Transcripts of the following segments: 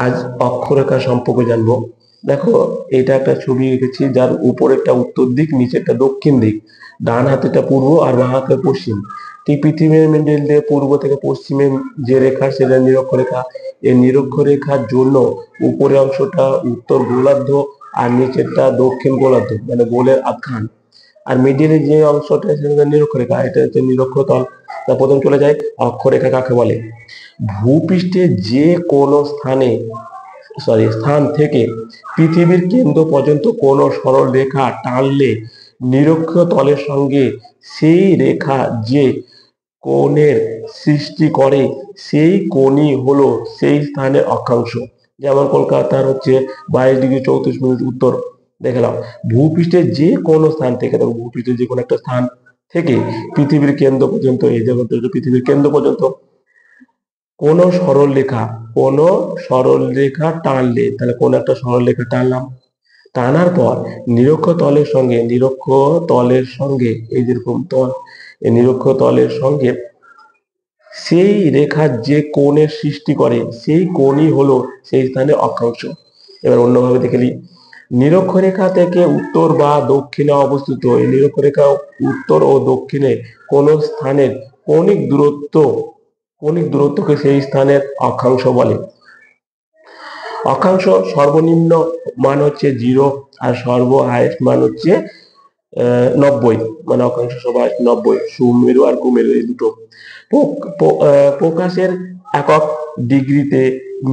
আজ অক্ষরেখা সম্পর্কে জানবো। দেখো, এটা একটা ছবি এঁকেছি যার উপরেরটা উত্তর দিক, নিচেরটা দক্ষিণ দিক, ডান হাতেটা পূর্ব আর বাঁ হাতে পশ্চিম। ঠিক পৃথিবীর মিডল দিয়ে পূর্ব থেকে পশ্চিমে যে রেখা সেটা নিরক্ষরেখা। এই নিরক্ষরেখার জন্য উপরের অংশটা উত্তর গোলার্ধ আর নিচেরটা দক্ষিণ গোলার্ধ, মানে গোলের আধখান। আর মিডিলে যে অংশটা সেটা নিরক্ষরেখা, এটা হচ্ছে নিরক্ষতল। তা প্রথম চলে যায় অক্ষরেখা কাকে বলে। ভূপৃষ্ঠে যে কোনো স্থান থেকে পৃথিবীর কেন্দ্র পর্যন্ত কোনো সরল রেখা টানলে নিরক্ষীয় তলের সঙ্গে সেই রেখা যে কোণের সৃষ্টি করে সেই কোণই হলো সেই স্থানের অক্ষাংশ। যেমন কলকাতার হচ্ছে 22°34' উত্তর। দেখলাম ভূপৃষ্ঠের যে কোনো স্থান থেকে, দেখো ভূপৃষ্ঠের যে কোনো একটা স্থান থেকে পৃথিবীর কেন্দ্র পর্যন্ত, এই যে পৃথিবীর কেন্দ্র পর্যন্ত কোন সরল রেখা টানলে, তাহলে কোন একটা সরল রেখা টানলাম, টানার পর নিরক্ষ তলের সঙ্গে এই যেরকম তল, এই নিরক্ষ তলের সঙ্গে সেই রেখার যে কোণের সৃষ্টি করে সেই কোণই হলো সেই স্থানের অক্ষাংশ। এবার অন্যভাবে দেখে নিই। নিরক্ষরেখা থেকে উত্তর বা দক্ষিণে অবস্থিত এই নিরক্ষরেখা উত্তর ও দক্ষিণে কোন স্থানের কৌণিক দূরত্বকে সেই স্থানের অক্ষাংশ বলে। অক্ষাংশ সর্বনিম্ন মান হচ্ছে 0 আর সর্ব হাইয়েস্ট মান হচ্ছে 90, মানে অক্ষাংশ সবার 90, সুমেরু আর কুমেরু এই দুটো। প্রকাশের একক ডিগ্রিতে,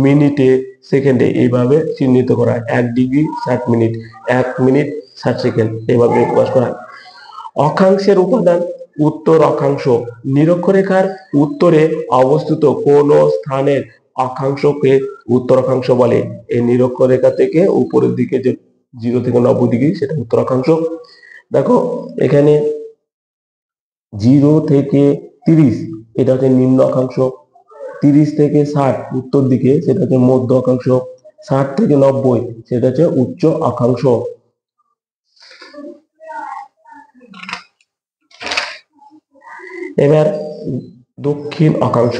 মিনিটে, সেকেন্ডে এইভাবে চিহ্নিত করা হয়। 1 ডিগ্রি 60 মিনিট, 1 মিনিট 60 সেকেন্ড এইভাবে প্রকাশ করা হয়। অক্ষাংশের উপাদান। উত্তর অক্ষাংশ নিরক্ষরেখার উত্তরে অবস্থিত কোন স্থানের অক্ষাংশকে উত্তর অক্ষাংশ বলে। এই নিরক্ষরেখা থেকে উপরের দিকে যে 0 থেকে 90° সেটা উত্তর অক্ষাংশ। দেখো এখানে 0 থেকে 30 এটা হচ্ছে নিম্ন অক্ষাংশ, 30 থেকে 60 উত্তর দিকে সেটা হচ্ছে মধ্য অক্ষাংশ, 60 থেকে 90 সেটা হচ্ছে উচ্চ অক্ষাংশ। এবার দক্ষিণ অক্ষাংশ।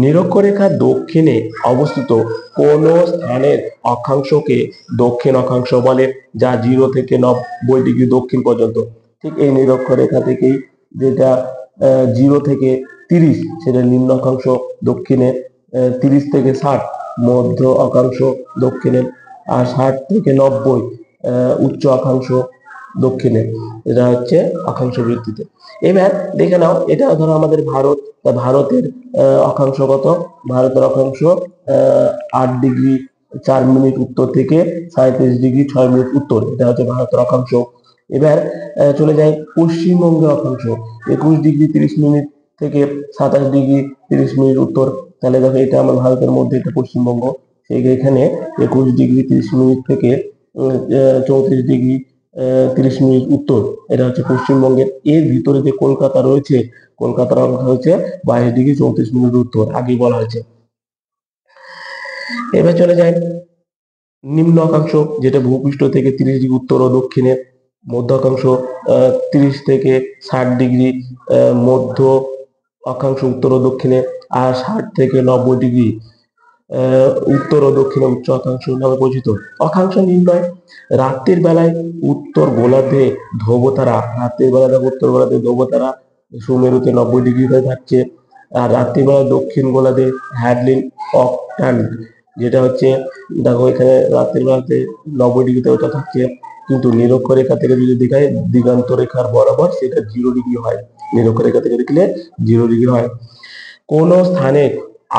নিরক্ষরেখার দক্ষিণে অবস্থিত কোন স্থানের অক্ষাংশকে দক্ষিণ অক্ষাংশ বলে, যা 0 থেকে 90° দক্ষিণ পর্যন্ত। ঠিক এই নিরক্ষরেখা থেকেই যেটা 0 থেকে 30 সেটা নিম্ন অক্ষাংশ দক্ষিণে, 30 থেকে 60 মধ্য অক্ষাংশ দক্ষিণে, আর 60 থেকে 90 উচ্চ অক্ষাংশ দক্ষিণে। এটা হচ্ছে অক্ষাংশ ভিত্তিতে। এবার দেখে নাও, এটা ধরো আমাদের ভারত, ভারতের অক্ষাংশ কত? ভারতের অক্ষাংশ 8 ডিগ্রি 4 মিনিট উত্তর থেকে 37 ডিগ্রি 6 মিনিট উত্তর, এটা হচ্ছে ভারতের অক্ষাংশ। এবার চলে যায় পশ্চিমবঙ্গের অক্ষাংশ, 21 ডিগ্রি 30 মিনিট থেকে 27 ডিগ্রি 30 মিনিট উত্তর। তাহলে দেখো এটা আমার ভারতের মধ্যে, এটা পশ্চিমবঙ্গ। এখানে 21 ডিগ্রি 30 মিনিট থেকে 34 ডিগ্রি 30 মিনিট উত্তর, এটা হচ্ছে পশ্চিমবঙ্গের। এর ভিতরে যে কলকাতা রয়েছে, কলকাতার অংশ হচ্ছে 22 ডিগ্রি 34 মিনিট উত্তর, আগেই বলা হয়েছে। এবার চলে যায় নিম্ন অক্ষাংশ, যেটা ভূপৃষ্ঠ থেকে 30 ডিগ্রি উত্তর ও দক্ষিণে। মধ্য অক্ষাংশ 30 থেকে 60 ডিগ্রি মধ্য অক্ষাংশ উত্তর ও দক্ষিণে, আর 60 থেকে 90 ডিগ্রি উত্তর ও দক্ষিণে উচ্চ অক্ষাংশ নামে পরিচিত। অক্ষাংশ নির্ণয়। রাত্রির বেলায় উত্তর গোলার্ধে ধ্রুবতারা, রাত্রির বেলা দেখো উত্তর গোলার্ধে ধ্রুবতারা সুমেরুতে 90 ডিগ্রি হয়ে থাকছে, আর রাত্রিবেলা দক্ষিণ গোলার্ধে হ্যাডলিন অক্টান্ট, যেটা হচ্ছে দেখো এখানে রাত্রির বেলাতে 90 ডিগ্রিতে ওটা থাকছে, কিন্তু নিরক্ষরেখা থেকে যদি দেখায় দিগান্ত রেখার বরাবর সেটা 0 ডিগ্রি হয়। নিরক্ষরেখা থেকে দেখলে 0 ডিগ্রি হয়। কোন স্থানে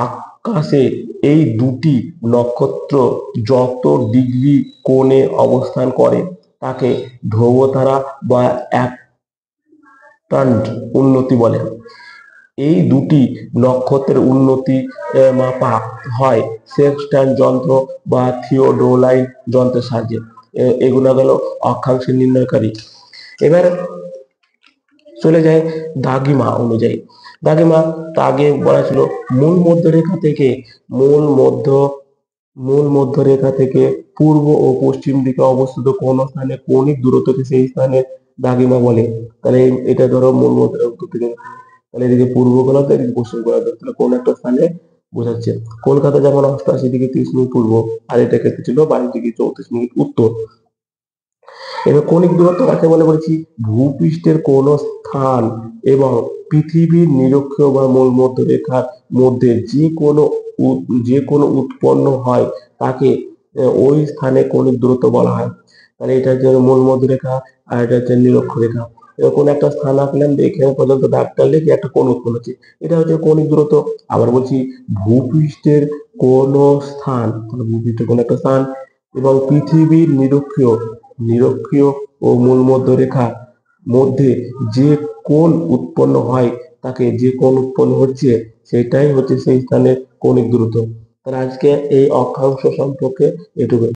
আকাশে এই দুটি নক্ষত্র যত ডিগ্রি কোণে অবস্থান করে তাকে ধ্রুবতারা বা অ্যাক্টান্ট উন্নতি বলে। এই দুটি নক্ষত্রের উন্নতি মাপা হয় সেক্সট্যান্ট যন্ত্র বা থিওডোলাইন যন্ত্রের সাহায্যে। এগুলো গেল অক্ষাংশের নির্ণয়কারী। এবার চলে যায় দ্রাঘিমা অনুযায়ী। দ্রাঘিমা আগে বলা ছিল মূল মধ্যরেখা থেকে পূর্ব ও পশ্চিম দিকে অবস্থিত কোন স্থানে কৌণিক দূরত্বকে সেই স্থানে দ্রাঘিমা বলে। তাহলে এটা ধরো মূল মধ্যরেখা উত্তর থেকে, তাহলে এদিকে পূর্ব গোলার্ধ, এদিকে পশ্চিম গোলার্ধ, তাহলে কোন একটা স্থানে বোঝাচ্ছে। কলকাতা যেমন 88°30' পূর্ব, আর এটা ক্ষেত্রে ছিল 22°34' উত্তর। এবার কৌণিক দূরত্ব কাকে বলে বলেছি? ভূপৃষ্ঠের কোন স্থান এবং পৃথিবীর নিরক্ষীয় বা মূল মধ্যরেখার মধ্যে যে কোনো উৎপন্ন হয় তাকে ওই স্থানে কৌণিক দূরত্ব বলা হয়। তাহলে এটা হচ্ছে মূল মধ্যরেখা, আর এটা হচ্ছে নিরক্ষরেখা। এবার কোন একটা স্থান আঁকলাম, এখানে পর্যন্ত দাগ টানলে কি একটা কোণ উৎপন্ন হচ্ছে, এটা হচ্ছে কৌণিক দূরত্ব। আবার বলছি ভূপৃষ্ঠের কোন স্থান, ভূপৃষ্ঠের কোন একটা স্থান এবং পৃথিবীর নিরক্ষীয় ও মূল মধ্যরেখার মধ্যে যে কোণ উৎপন্ন হয় তাকে, যে কোণ উৎপন্ন হচ্ছে সেটাই হচ্ছে সেই স্থানের কৌণিক দূরত্ব। তাহলে আজকে এই অক্ষাংশ সম্পর্কে এটুকু।